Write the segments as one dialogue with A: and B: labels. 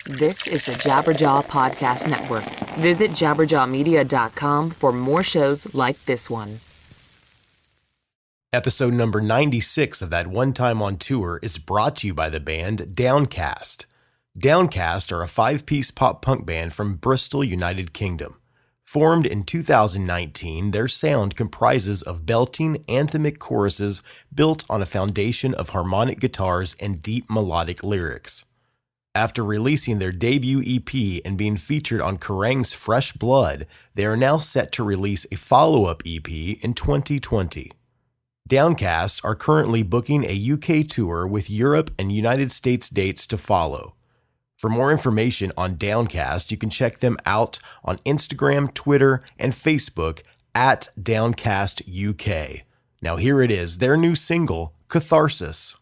A: This is the Jabberjaw Podcast Network. Visit jabberjawmedia.com for more shows like this one.
B: Episode number 96 of That One Time on Tour is brought to you by the band Downcast. Downcast are a 5-piece pop-punk band from Bristol, United Kingdom. Formed in 2019, their sound comprises of belting, anthemic choruses built on a foundation of harmonic guitars and deep melodic lyrics. After releasing their debut EP and being featured on Kerrang's Fresh Blood, they are now set to release a follow-up EP in 2020. Downcast are currently booking a UK tour with Europe and United States dates to follow. For more information on Downcast, you can check them out on Instagram, Twitter, and Facebook at Downcast UK. Now here it is, their new single, Catharsis.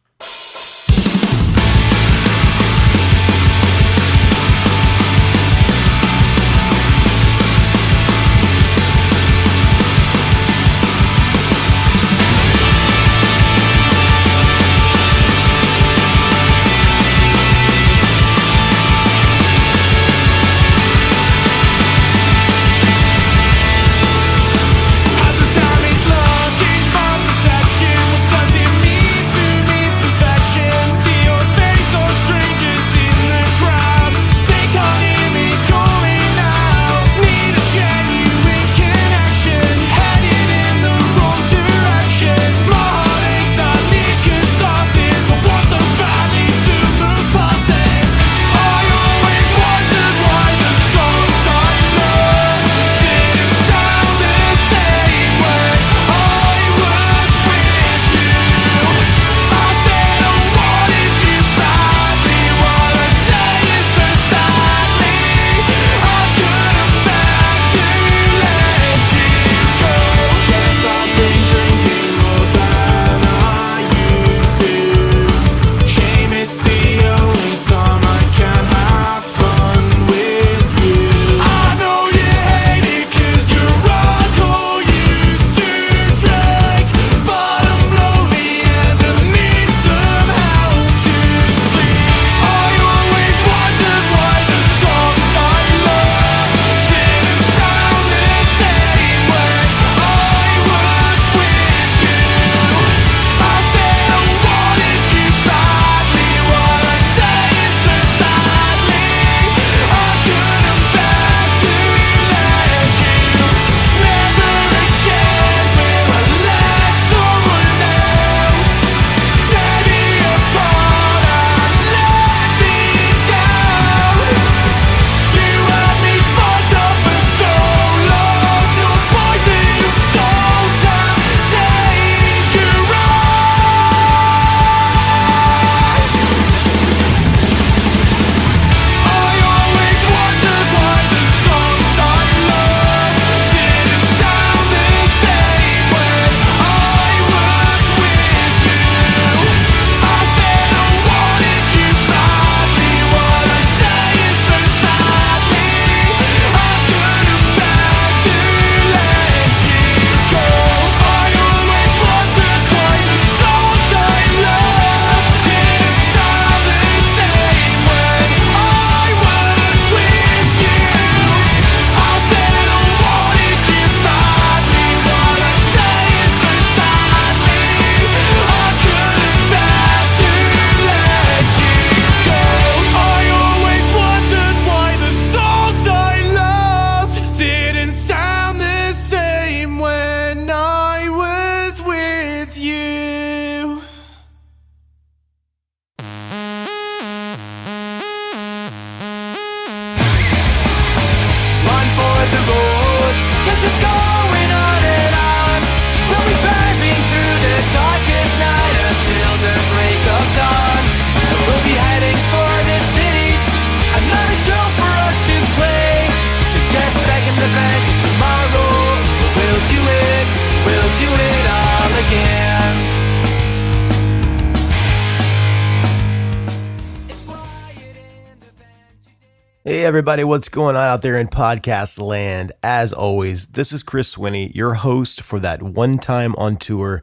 B: Hey everybody, what's going on out there in podcast land? As always, this is Chris Swinney, your host for That One Time on Tour.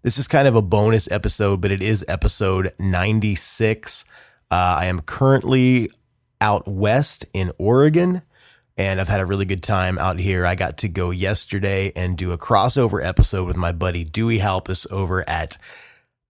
B: This is kind of a bonus episode, but it is episode 96. I am currently out west in Oregon, and I've had a really good time out here. I got to go yesterday and do a crossover episode with my buddy Dewey Halpus over at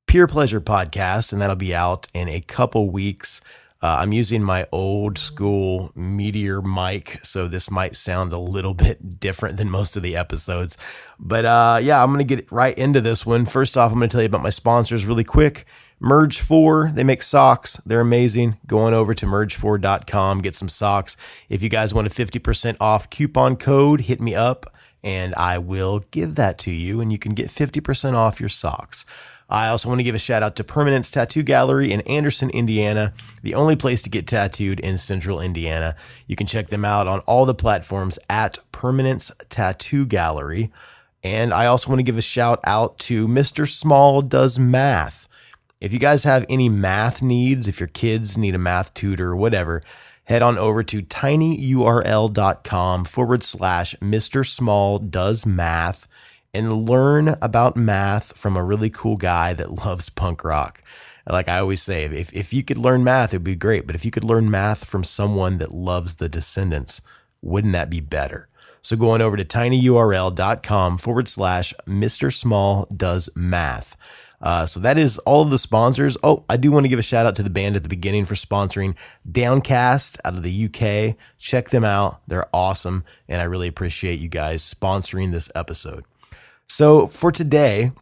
B: Pure Pleasure Podcast, and that'll be out in a couple weeks. I'm using my old school Meteor mic, so this might sound a little bit different than most of the episodes. But yeah, I'm going to get right into this one. First off, I'm going to tell you about my sponsors really quick. Merge 4, they make socks. They're amazing. Go on over to merge4.com, get some socks. If you guys want a 50% off coupon code, hit me up and I will give that to you and you can get 50% off your socks. I also want to give a shout out to Permanence Tattoo Gallery in Anderson, Indiana, the only place to get tattooed in central Indiana. You can check them out on all the platforms at Permanence Tattoo Gallery. And I also want to give a shout out to Mr. Small Does Math. If you guys have any math needs, if your kids need a math tutor or whatever, head on over to tinyurl.com/Mr. Small Does Math. And learn about math from a really cool guy that loves punk rock. Like I always say, if you could learn math, it'd be great. But if you could learn math from someone that loves the Descendants, wouldn't that be better? So go on over to tinyurl.com/Mr. Small Does Math. So that is all of the sponsors. Oh, I do want to give a shout out to the band at the beginning for sponsoring Downcast out of the UK. Check them out. They're awesome. And I really appreciate you guys sponsoring this episode. So for today,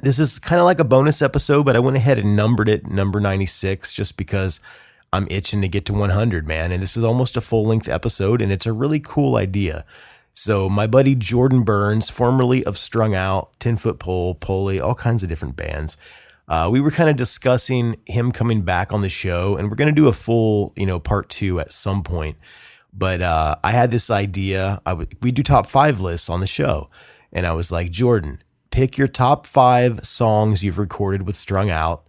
B: this is kind of like a bonus episode, but I went ahead and numbered it number 96 just because I'm itching to get to 100, man. And this is almost a full-length episode, and it's a really cool idea. So my buddy Jordan Burns, formerly of Strung Out, 10-Foot Pole, Pulley, all kinds of different bands, we were kind of discussing him coming back on the show, and we're going to do a full, part 2 at some point. But I had this idea. We do top 5 lists on the show. And I was like, Jordan, pick your top 5 songs you've recorded with Strung Out,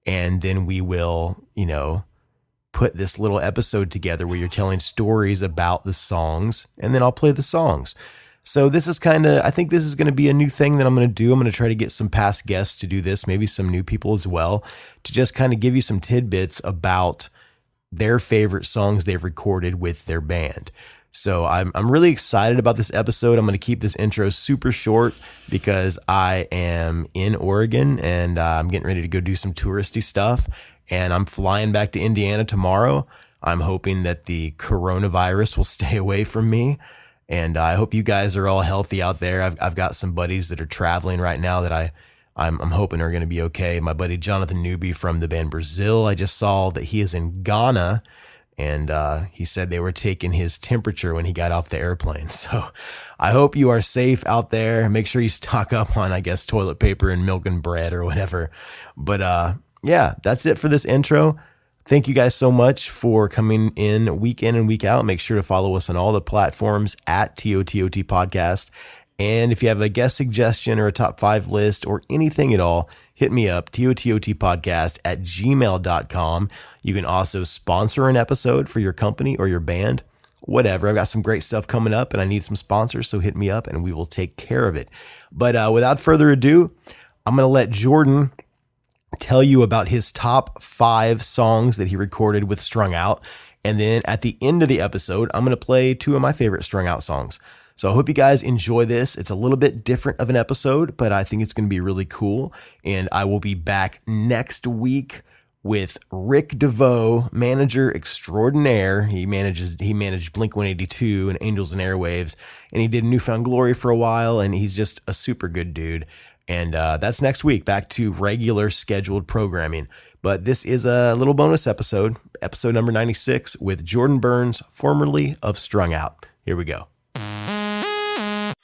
B: and then we will, put this little episode together where you're telling stories about the songs, and then I'll play the songs. So this is I think this is going to be a new thing that I'm going to do. I'm going to try to get some past guests to do this, maybe some new people as well, to just kind of give you some tidbits about their favorite songs they've recorded with their band. So I'm really excited about this episode. I'm going to keep this intro super short because I am in Oregon and I'm getting ready to go do some touristy stuff. And I'm flying back to Indiana tomorrow. I'm hoping that the coronavirus will stay away from me. And I hope you guys are all healthy out there. I've got some buddies that are traveling right now that I'm hoping are going to be okay. My buddy Jonathan Newby from the band Brazil, I just saw that he is in Ghana. And he said they were taking his temperature when he got off the airplane. So I hope you are safe out there. Make sure you stock up on, I guess, toilet paper and milk and bread or whatever. But yeah, that's it for this intro. Thank you guys so much for coming in and week out. Make sure to follow us on all the platforms at TOTOT Podcast. And if you have a guest suggestion or a top 5 list or anything at all, hit me up, tototpodcast@gmail.com. You can also sponsor an episode for your company or your band, whatever. I've got some great stuff coming up and I need some sponsors, so hit me up and we will take care of it. But without further ado, I'm going to let Jordan tell you about his top 5 songs that he recorded with Strung Out. And then at the end of the episode, I'm going to play 2 of my favorite Strung Out songs. So I hope you guys enjoy this. It's a little bit different of an episode, but I think it's going to be really cool. And I will be back next week with Rick DeVoe, manager extraordinaire. He managed Blink-182 and Angels and Airwaves, and he did Newfound Glory for a while, and he's just a super good dude. And that's next week, back to regular scheduled programming. But this is a little bonus episode number 96 with Jordan Burns, formerly of Strung Out. Here we go.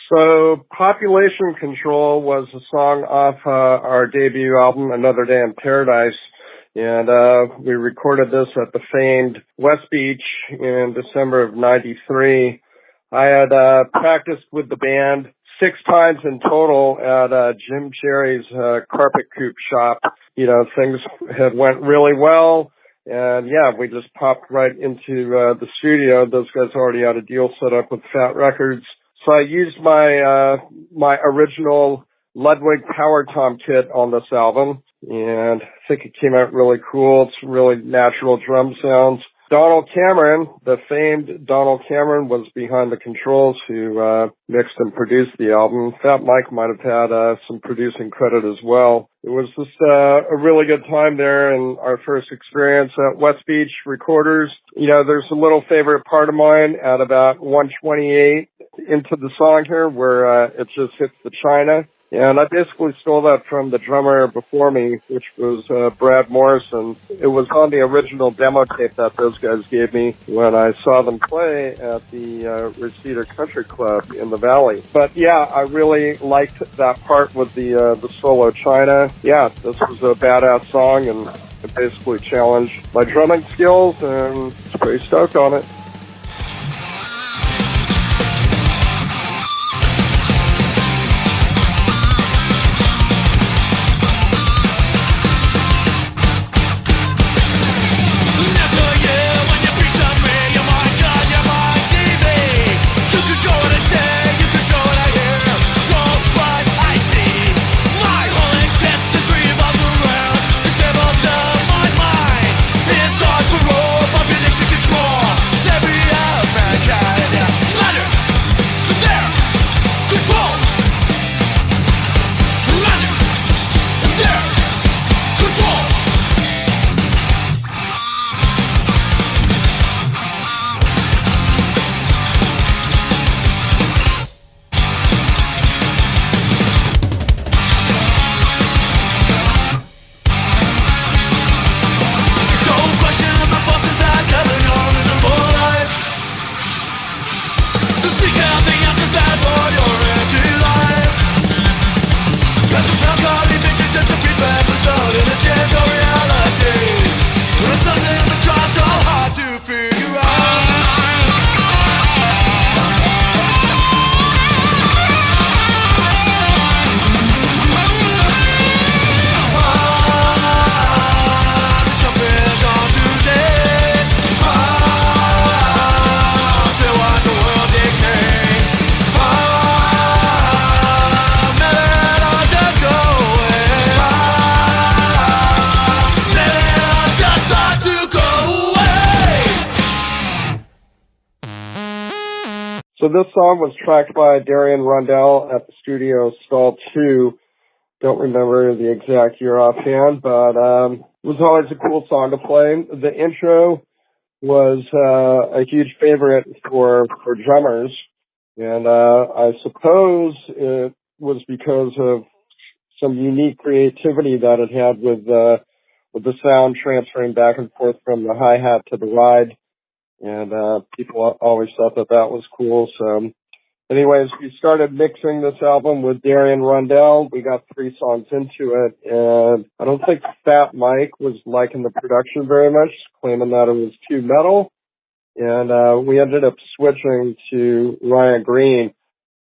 C: So Population Control was a song off our debut album, Another Day in Paradise. And we recorded this at the famed West Beach in December of 93. I had practiced with the band 6 times in total at Jim Cherry's carpet coupe shop. Things had went really well. And yeah, we just popped right into the studio. Those guys already had a deal set up with Fat Records. So I used my original Ludwig Power Tom kit on this album, and I think it came out really cool. It's really natural drum sounds. Donald Cameron, the famed Donald Cameron, was behind the controls who mixed and produced the album. Fat Mike might have had some producing credit as well. It was just a really good time there, and our first experience at West Beach Recorders. You know, there's a little favorite part of mine at about 128 into the song here where it just hits the China. And I basically stole that from the drummer before me, which was Brad Morrison. It was on the original demo tape that those guys gave me when I saw them play at the Reseda Country Club in the Valley. But yeah, I really liked that part with the solo China. Yeah, this was a badass song, and it basically challenged my drumming skills, and I was pretty stoked on it. So this song was tracked by Darian Rundell at the studio Stall 2. Don't remember the exact year offhand, but it was always a cool song to play. The intro was a huge favorite for drummers, and I suppose it was because of some unique creativity that it had with the sound transferring back and forth from the hi-hat to the ride. And people always thought that was cool. So anyways, we started mixing this album with Darian Rundell. We got 3 songs into it, and I don't think Fat Mike was liking the production very much, claiming that it was too metal. And we ended up switching to Ryan Green,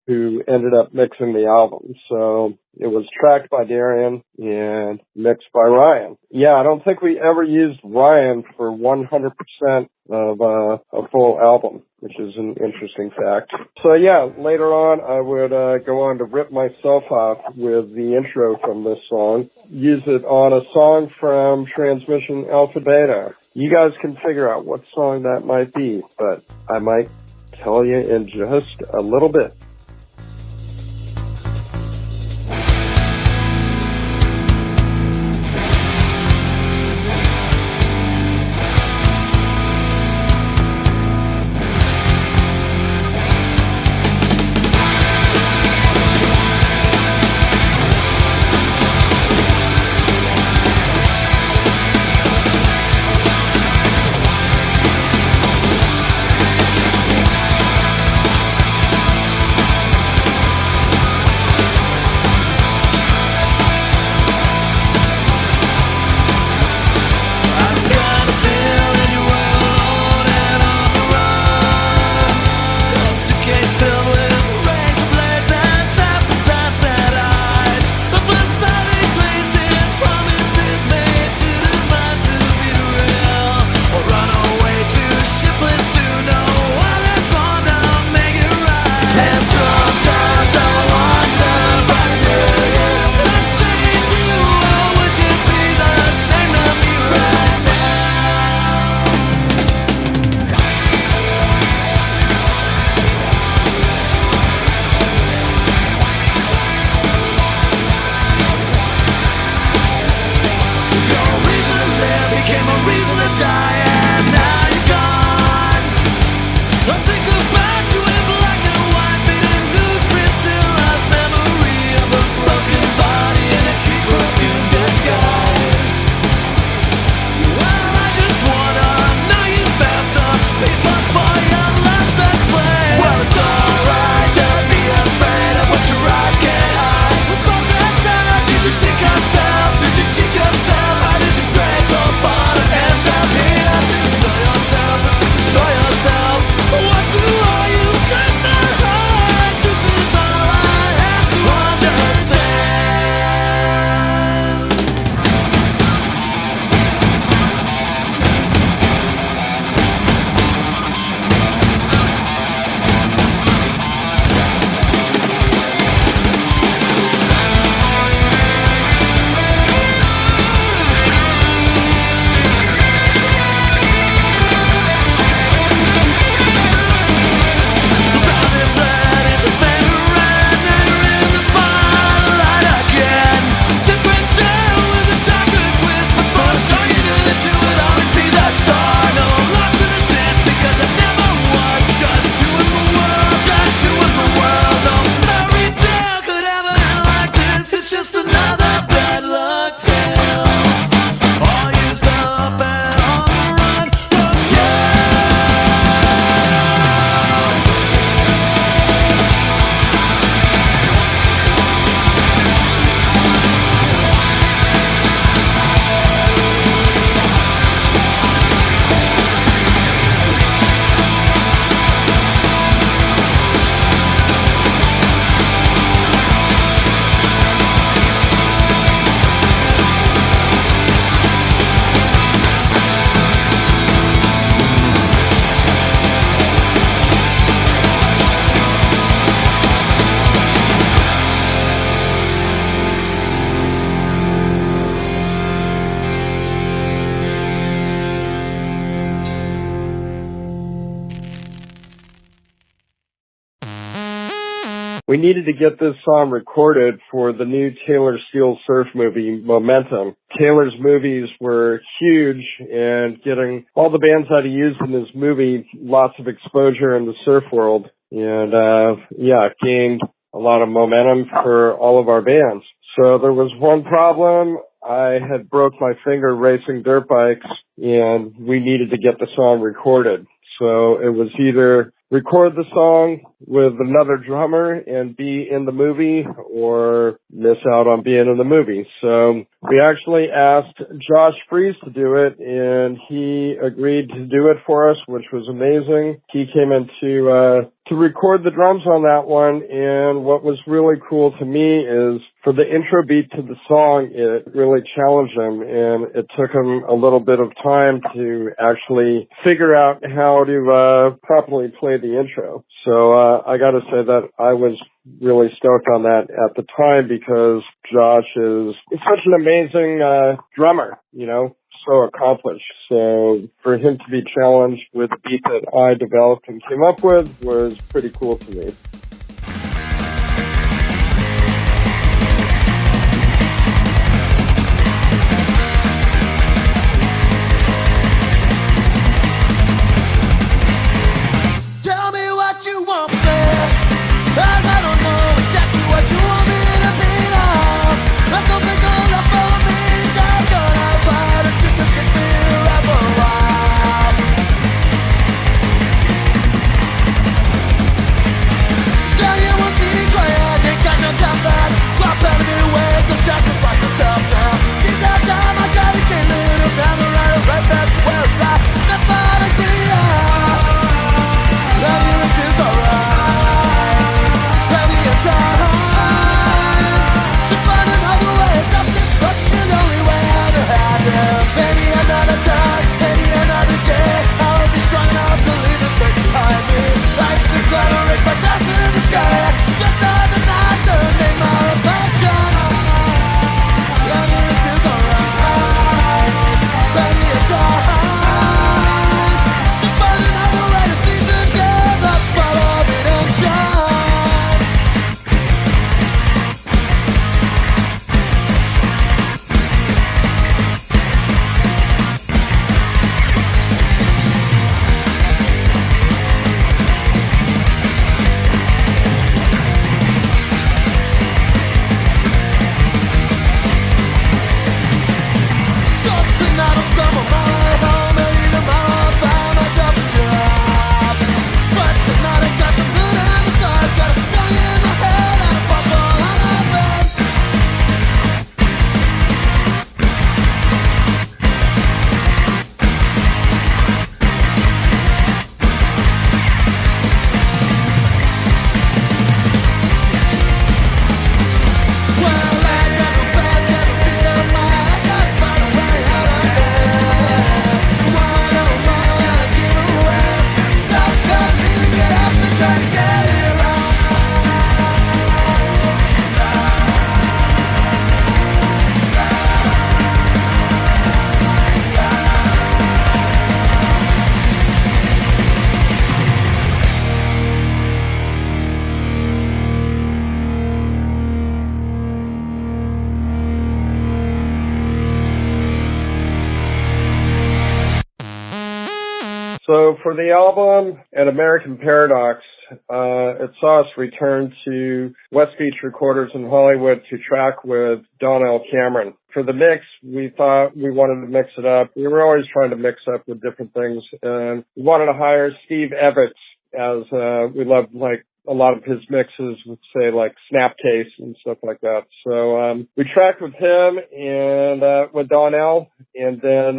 C: who ended up mixing the album. So it was tracked by Darian and mixed by Ryan. Yeah, I don't think we ever used Ryan for 100% of a full album, which is an interesting fact. So yeah, later on I would go on to rip myself off with the intro from this song, use it on a song from Transmission Alpha Beta. You guys can figure out what song that might be, but I might tell you in just a little bit. we needed to get this song recorded for the new Taylor Steele surf movie, Momentum. Taylor's movies were huge, and getting all the bands that he used in this movie lots of exposure in the surf world. And, it gained a lot of momentum for all of our bands. So there was one problem. I had broke my finger racing dirt bikes, and we needed to get the song recorded. So it was either record the song with another drummer and be in the movie, or miss out on being in the movie. So we actually asked Josh Freese to do it, and he agreed to do it for us, which was amazing. He came in to record the drums on that one, and what was really cool to me is for the intro beat to the song, it really challenged him, and it took him a little bit of time to actually figure out how to properly play the intro. So I got to say that I was really stoked on that at the time, because Josh is such an amazing drummer, so accomplished. So for him to be challenged with the beat that I developed and came up with was pretty cool to me.
D: Tell me what you want, man, 'cause I don't know exactly what you want me to be now. That's something all up for me. Time gonna slide and you can feel right for a while. Tell you one city crying, ain't got no time for that. Got better new ways to sacrifice myself now. Since that time I tried to get little down the right back to where it's at. Never to be out. Love you if it's alright. Tell me your time to find another way. Self-destruction, only way out of happen. Maybe another time, maybe another day. I'll be strong enough to leave this place behind me. Like the cloud erased by dust in the sky. Just another night to name my reflection. Love you if it's alright. Tell me your time to find another way to see the day. That's follow redemption. So tonight I'll stumble my way home, maybe tomorrow I'll find myself a job. But tonight I got the moon and the stars, got a song in my head and a bubble on my bed. Well, I got no bed, got no peace of mind. I gotta find a way out of here. So I don't wanna give away. Talk got me to get up and try to get it right.
C: So for the album, An American Paradox, it saw us return to West Beach Recorders in Hollywood to track with Donnell Cameron. For the mix, we thought we wanted to mix it up. We were always trying to mix up with different things, and we wanted to hire Steve Evans, as we loved a lot of his mixes with, say, like Snapcase and stuff like that. So we tracked with him and with Donnell, and then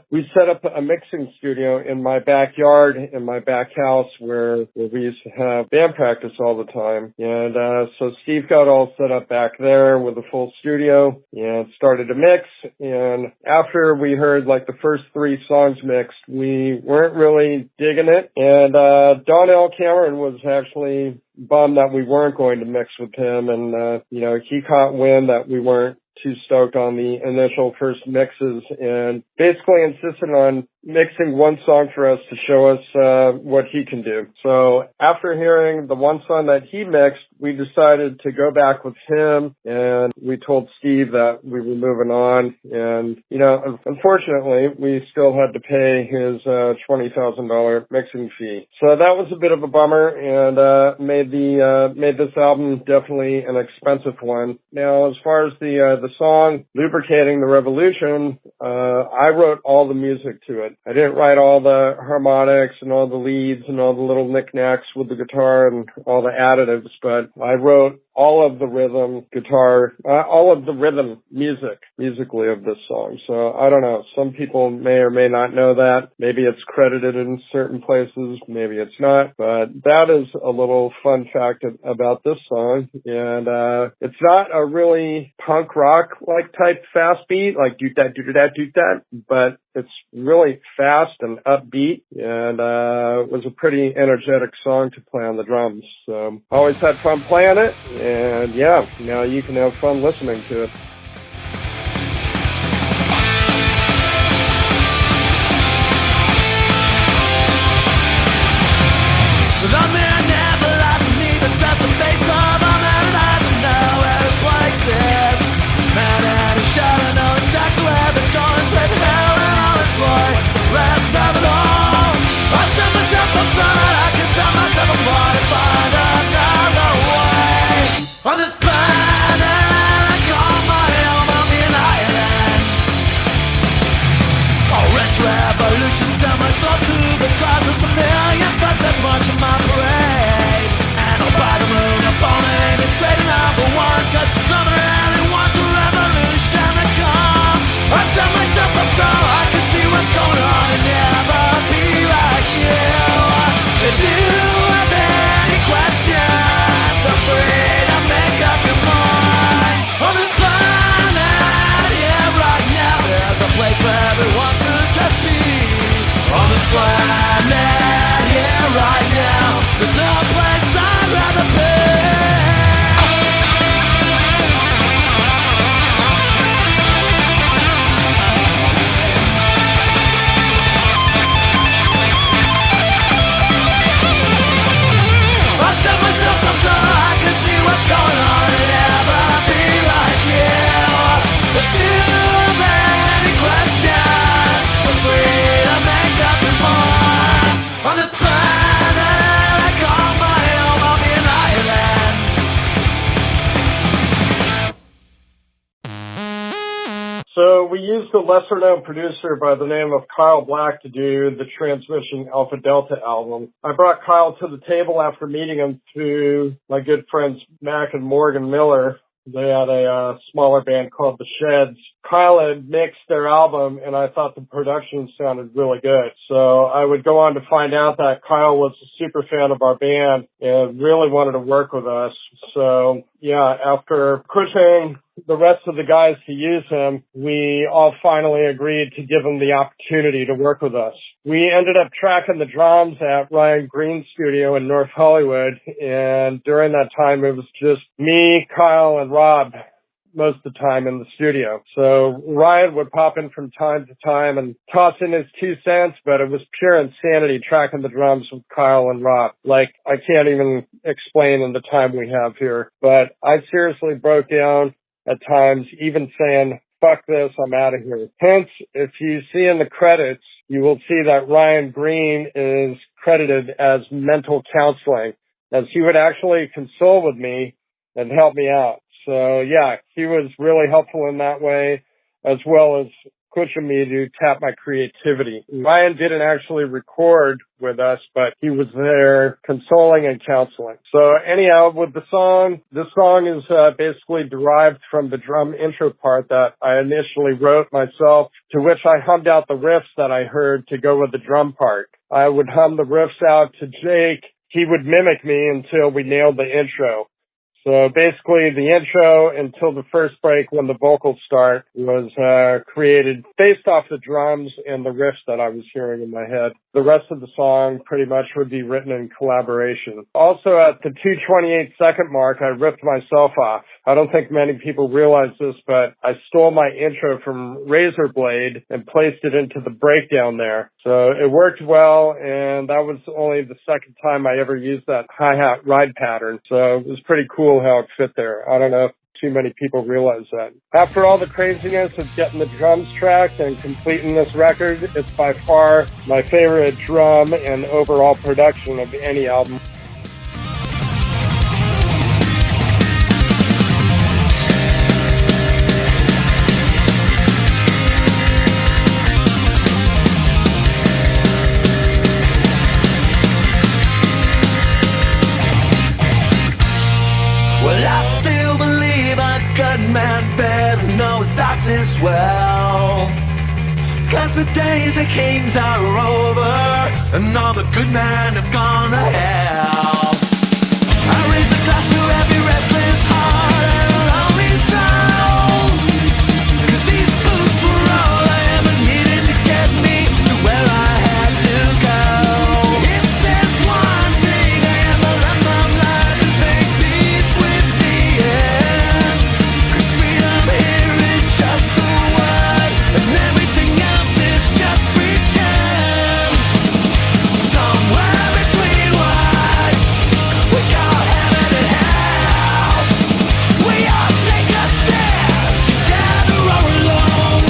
C: we set up a mixing studio in my backyard, in my back house, where we used to have band practice all the time. And so Steve got all set up back there with a full studio and started to mix. And after we heard like the first 3 songs mixed, we weren't really digging it. And Donnell Cameron was actually bummed that we weren't going to mix with him, and he caught wind that we weren't too stoked on the initial first mixes and basically insisted on mixing one song for us to show us what he can do. So after hearing the one song that he mixed, we decided to go back with him, and we told Steve that we were moving on. And, unfortunately, we still had to pay his $20,000 mixing fee. So that was a bit of a bummer, and made this album definitely an expensive one. Now, as far as the song "Lubricating the Revolution," I wrote all the music to it. I didn't write all the harmonics and all the leads and all the little knickknacks with the guitar and all the additives, but I wrote all of the rhythm guitar, all of the rhythm musically of this song. So I don't know. Some people may or may not know that. Maybe it's credited in certain places. Maybe it's not. But that is a little fun fact about this song. And it's not a really punk rock like type fast beat, like do that, do that, do that. But it's really fast and upbeat, and it was a pretty energetic song to play on the drums. So I always had fun playing it, and yeah, now you can have fun listening to it.
D: The man never lies to me, but that's the face of a man, and I don't know where his place is. Man and his shadow know exactly where they're going, play hell and all its glory. The rest of it all, I set myself up so that I can set myself apart and find another way. On this planet I call my home, I'll be an island. A rich revolution, sell my soul to the cause. There's a million facets marching my parade, and I'll buy the moon up on it and straight to number one, cause nobody really wants a revolution to come. I set myself up so I can see what's going on and never be like you. If you have any questions, feel free to make up your mind. On this planet, yeah, right now, there's a place for everyone to just be. On this planet, yeah, right now, there's no place I'd rather be. I set myself up so I can see what's going on and never be like you. If you have any questions, feel free to make up your mind. On this planet I call my home, I'll be an island.
C: So we used a lesser-known producer by the name of Kyle Black to do the Transmission Alpha Delta album. I brought Kyle to the table after meeting him through my good friends Mac and Morgan Miller. They had a smaller band called The Sheds. Kyle had mixed their album, and I thought the production sounded really good. So I would go on to find out that Kyle was a super fan of our band and really wanted to work with us. So, yeah, after pushing the rest of the guys to use him, we all finally agreed to give him the opportunity to work with us. We ended up tracking the drums at Ryan Green's studio in North Hollywood, and during that time it was just me, Kyle, and Rob most of the time in the studio. So Ryan would pop in from time to time and toss in his 2 cents, but it was pure insanity tracking the drums with Kyle and Rob. Like, I can't even explain in the time we have here, but I seriously broke down at times, even saying, fuck this, I'm out of here. Hence, if you see in the credits, you will see that Ryan Green is credited as mental counseling, as he would actually console with me and help me out. So, yeah, he was really helpful in that way, as well as pushing me to tap my creativity. Ryan didn't actually record with us, but he was there consoling and counseling. So anyhow, with the song, this song is basically derived from the drum intro part that I initially wrote myself, to which I hummed out the riffs that I heard to go with the drum part. I would hum the riffs out to Jake. He would mimic me until we nailed the intro. So basically the intro until the first break when the vocals start was created based off the drums and the riffs that I was hearing in my head. The rest of the song pretty much would be written in collaboration. Also, at the 2:28-second mark, I ripped myself off. I don't think many people realize this, but I stole my intro from Razorblade and placed it into the breakdown there. So it worked well, and that was only the second time I ever used that hi-hat ride pattern. So it was pretty cool how it fit there. I don't know if too many people realize that. After all the craziness of getting the drums tracked and completing this record, it's by far my favorite drum and overall production of any album.
D: Well, I still believe a good man better know his darkness well. 'Cause the days of kings are over, and all the good men have gone to hell. I raise a glass to every restless heart and lonely soul. 'Cause these boots were all I ever needed to get me to where I had to go. If there's one thing I ever learned from life is make peace with the end. 'Cause freedom here is just a word, and everything else is just pretend. Somewhere between what we call heaven and hell, we all take a step together or alone.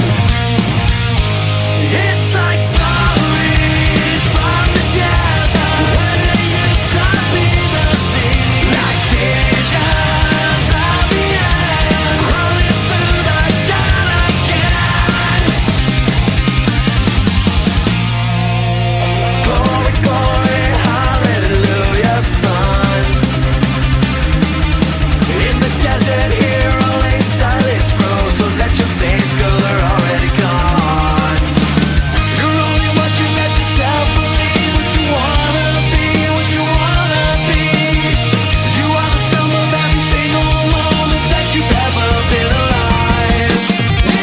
D: It's like stories from the desert when it used to be the sea. Like visions of the end, crawling through the dawn again. Glory, glory, hallelujah, son. In the desert here only silence grows, so let your saints go, they're already gone. You're only what you let yourself believe, what you wanna be, what you wanna be. You are the sum of every single moment that you've ever been alive.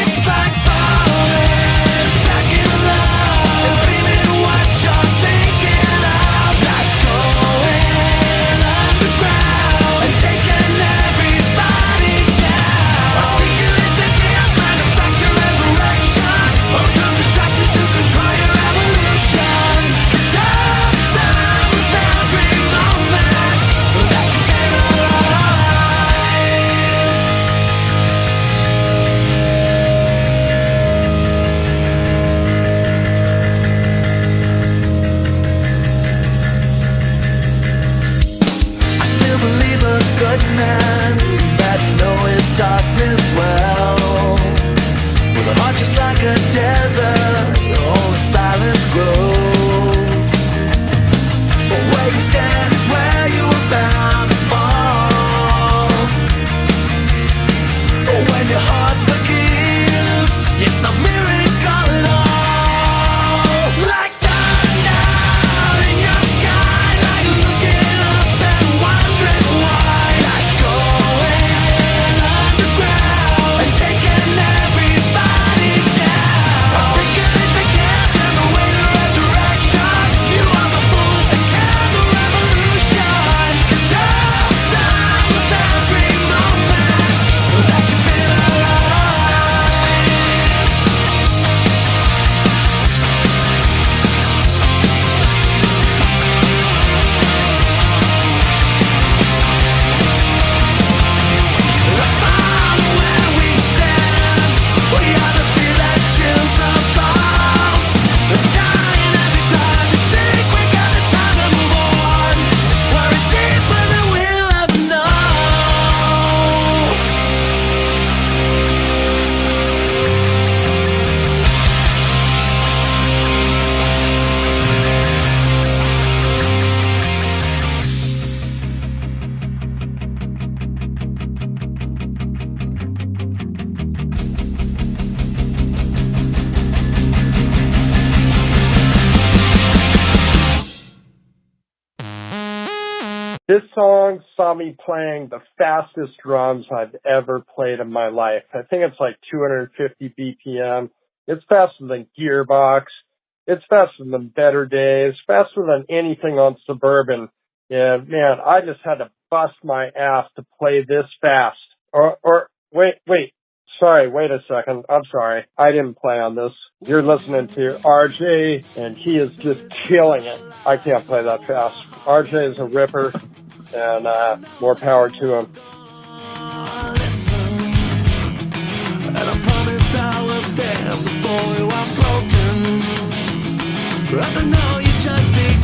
D: It's like falling back in love, and screaming what you're thinking of. Like going underground and taking everybody down. Articulate the chaos, manufacture resurrection. Overcome distractions to control your evolution. 'Cause you're the sound of every moment that you've been alive. I still believe a good man that knows his darkness well. With a heart just like a desert, all the silence grows. But where you stand is where you are bound to fall. But when your heart forgives, it's a miracle at all. Like thunder in your sky, like looking up and wondering why. Like going underground and taking everybody down. Articulate the chaos and the way to resurrection. You are the bullet that can the revolution. 'Cause you're the sound of every moment that you've been alive. The fire where we stand, we are the fear that chills the bones. Dying every time you think we got the time to move on. Worry deeper than we'll ever know.
C: This song saw me playing the fastest drums I've ever played in my life. I think it's like 250 BPM. It's faster than Gearbox. It's faster than Better Days, faster than anything on Suburban. And man, I just had to bust my ass to play this fast. Wait. Sorry, wait a second. I'm sorry. I didn't play on this. You're listening to RJ, and he is just killing it. I can't play that fast. RJ is a ripper, and more power to him.
D: Listen, and I promise I will stand before you are broken. As I know you just begun.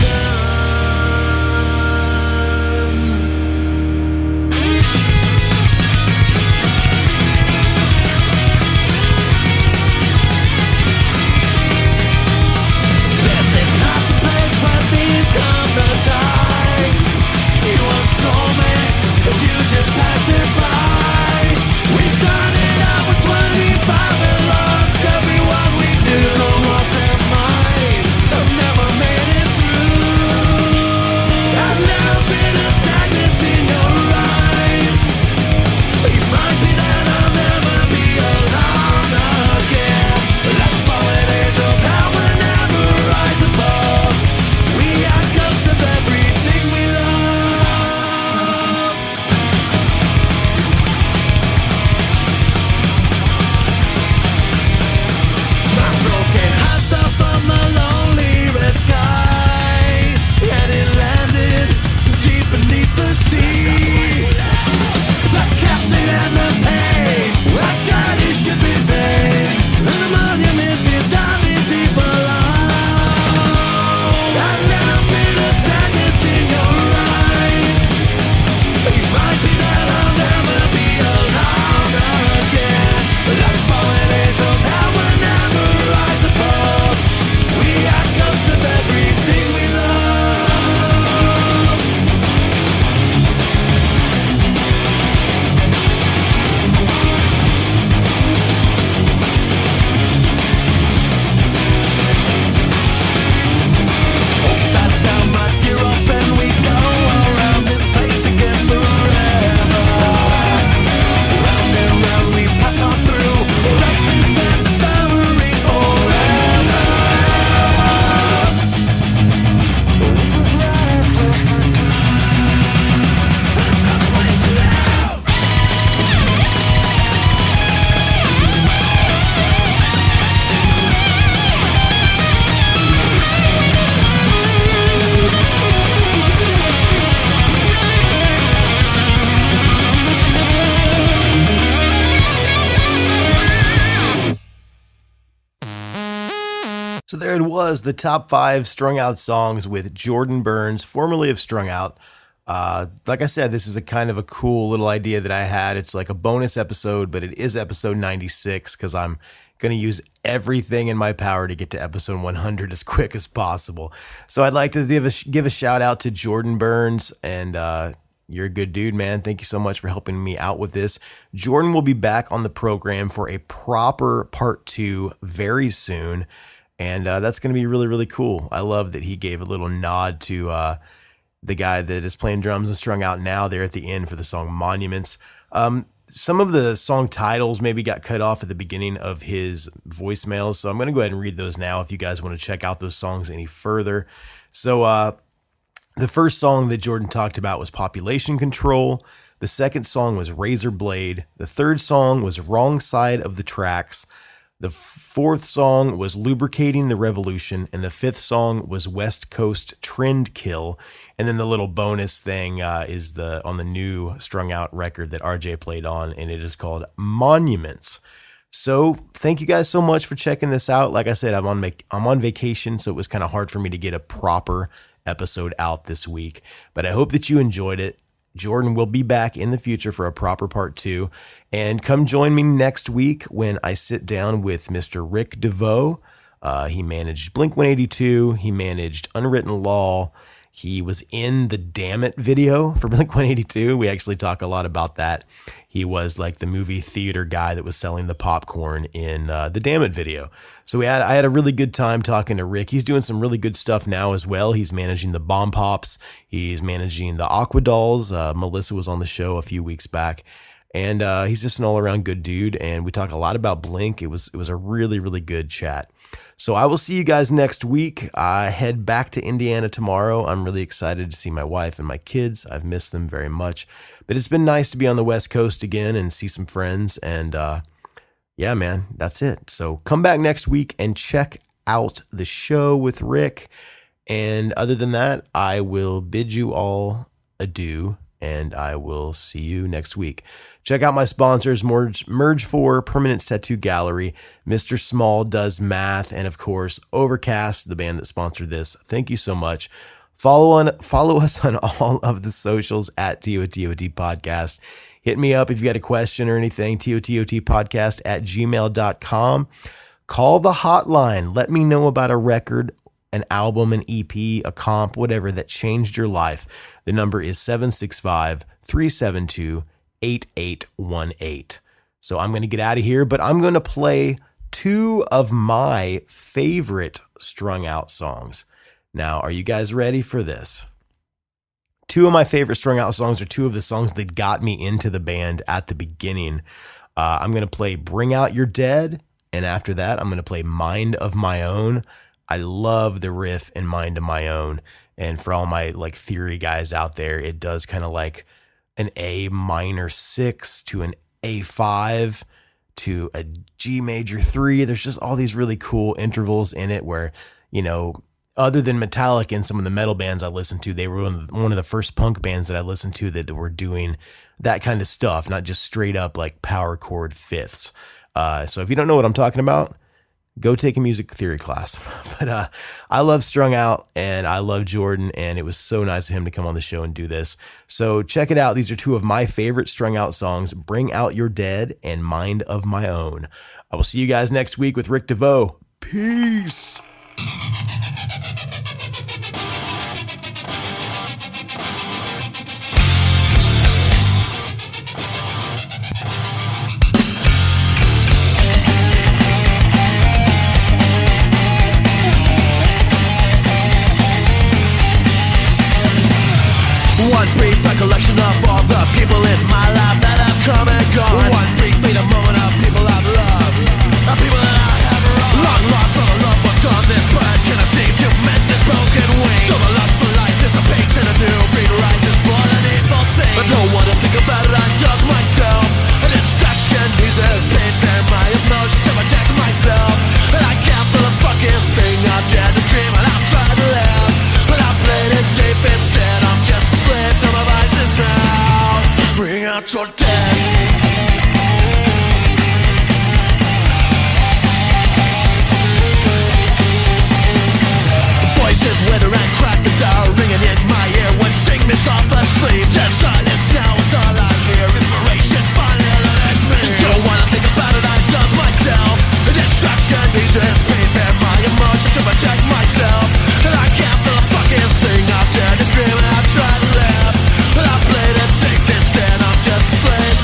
B: So there it was, the top 5 Strung Out songs with Jordan Burns, formerly of Strung Out. Like I said, this is a kind of a cool little idea that I had. It's like a bonus episode, but it is episode 96 because I'm going to use everything in my power to get to episode 100 as quick as possible. So I'd like to give a shout out to Jordan Burns, and you're a good dude, man. Thank you so much for helping me out with this. Jordan will be back on the program for a proper part 2 very soon. And that's going to be really, really cool. I love that he gave a little nod to the guy that is playing drums and Strung Out now there at the end for the song Monuments. Some of the song titles maybe got cut off at the beginning of his voicemails, so I'm going to go ahead and read those now if you guys want to check out those songs any further. So the first song that Jordan talked about was Population Control. The second song was Razor Blade. The third song was Wrong Side of the Tracks. The fourth song was Lubricating the Revolution, and the fifth song was West Coast Trend Kill. And then the little bonus thing is on the new Strung Out record that RJ played on, and it is called Monuments. So thank you guys so much for checking this out. Like I said, I'm on vacation, so it was kind of hard for me to get a proper episode out this week. But I hope that you enjoyed it. Jordan will be back in the future for a proper part 2. And come join me next week when I sit down with Mr. Rick DeVoe. He managed Blink-182. He managed Unwritten Law. He was in the Damn It video for Blink-182. We actually talk a lot about that. He was like the movie theater guy that was selling the popcorn in the Damn It video. So I had a really good time talking to Rick. He's doing some really good stuff now as well. He's managing the Bomb Pops. He's managing the Aqua Dolls. Melissa was on the show a few weeks back. And he's just an all-around good dude, and we talk a lot about Blink. It was a really, really good chat. So I will see you guys next week. I head back to Indiana tomorrow. I'm really excited to see my wife and my kids. I've missed them very much. But it's been nice to be on the West Coast again and see some friends. And yeah, man, that's it. So come back next week and check out the show with Rick. And other than that, I will bid you all adieu, and I will see you next week. Check out my sponsors, Merge 4, Permanence Tattoo Gallery, Mr. Small Does Math, and of course, Overcast, the band that sponsored this. Thank you so much. Follow us on all of the socials at TOTOT Podcast. Hit me up if you got a question or anything, TOTOTpodcast at gmail.com. Call the hotline. Let me know about a record, an album, an EP, a comp, whatever that changed your life. The number is 765-372-8818. So I'm going to get out of here, but I'm going to play two of my favorite Strung Out songs. Now, are you guys ready for this? Two of my favorite Strung Out songs are two of the songs that got me into the band at the beginning. I'm going to play Bring Out Your Dead, and after that, I'm going to play Mind of My Own. I love the riff in Mind of My Own. And for all my like theory guys out there, it does kind of like an A minor 6 to an A5 to a G major 3. There's just all these really cool intervals in it where, you know, other than Metallica and some of the metal bands I listened to, they were one of the first punk bands that I listened to that were doing that kind of stuff, not just straight up like power chord fifths. So if you don't know what I'm talking about, go take a music theory class. But I love Strung Out, and I love Jordan, and it was so nice of him to come on the show and do this. So check it out. These are two of my favorite Strung Out songs, Bring Out Your Dead and Mind of My Own. I will see you guys next week with Rick DeVoe. Peace.
D: One brief recollection of all the people in my life that have come and gone. One brief fleeting moment of people I've loved, of people that I have wronged. Long lost for the loved ones gone, this bird cannot seem to mend this broken wing. So the lust for life dissipates and a new breed rises for the needful thing. But no one to think about it, I'm just myself. A distraction eases pain and my emotions to protect myself. And I can't feel a fucking thing, I'm dead to dream and I've tried to live, but I played it safe instead. I'm just a slave to my vices now. Bring out your dead. Voices wither and crack the door, ringing in my ear when sickness off asleep. Just silence now is all I hear. Inspiration finally let me. Don't wanna think about it, I done myself. A distraction eases pain and my emotions to protect myself. And I can't feel a fucking thing. I'm dead to dream and I've tried to live, but I played it safe instead. I'm just a slave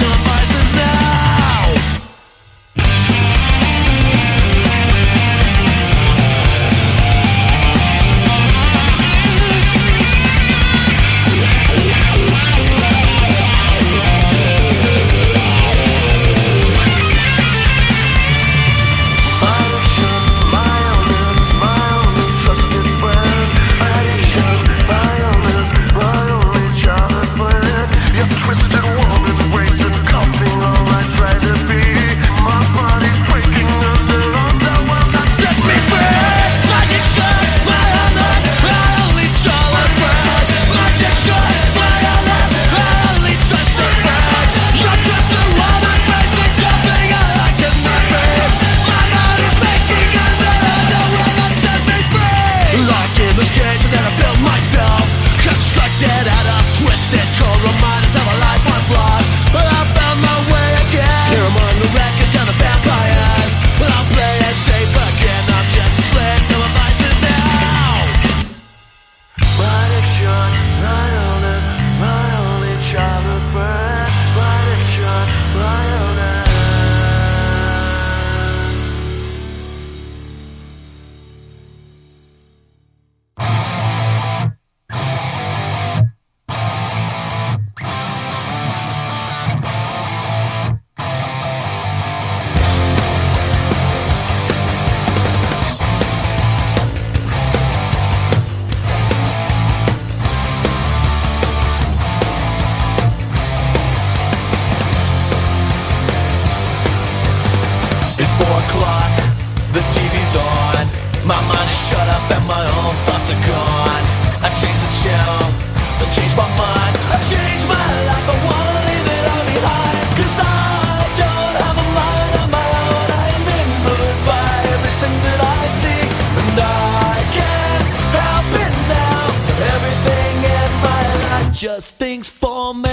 D: just thinks for me.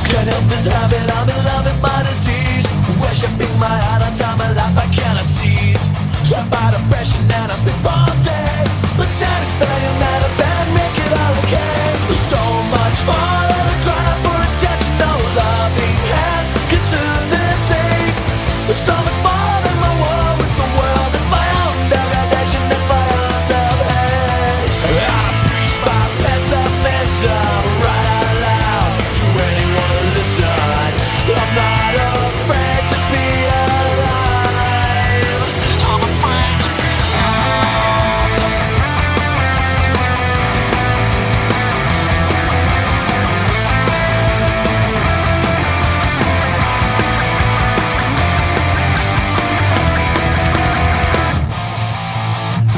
D: Can't help this habit, I'm in love with my disease. Worshipping my heart on time of life I cannot seize. Trapped by depression and I sleep all day. But Santa's begging that a band make it all okay. There's so much more than a cry for attention. No loving hands can soothe this ache. There's so much more than my war with the world. It's my own degradation and my own self-hate. I'm preached by pessimism right out loud to anyone who listen. I'm not afraid to be alive. I'm afraid to be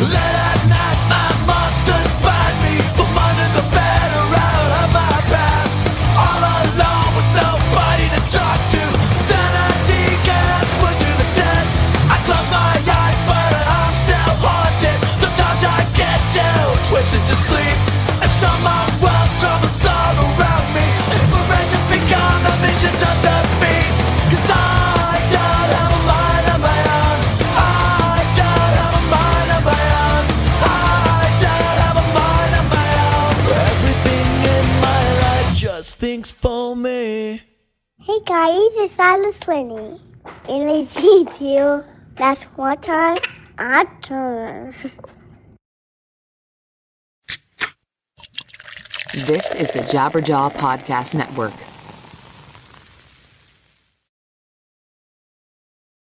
D: late at night, my monsters find me from under the bed or out of my past. All alone with nobody to talk to. Sanity can't put to the test. I close my eyes, but I'm still haunted. Sometimes I get too twisted to sleep, and some my world crumbles all around me. Inspirations become the missions of defeat. 'Cause I don't have a mind of my own. I don't have a mind of my own. I don't have a mind of my own. Everything in my life just thinks for me.
E: Hey guys, it's Alice Lenny. And I see you last one time I turn.
A: This is the Jabberjaw Podcast Network.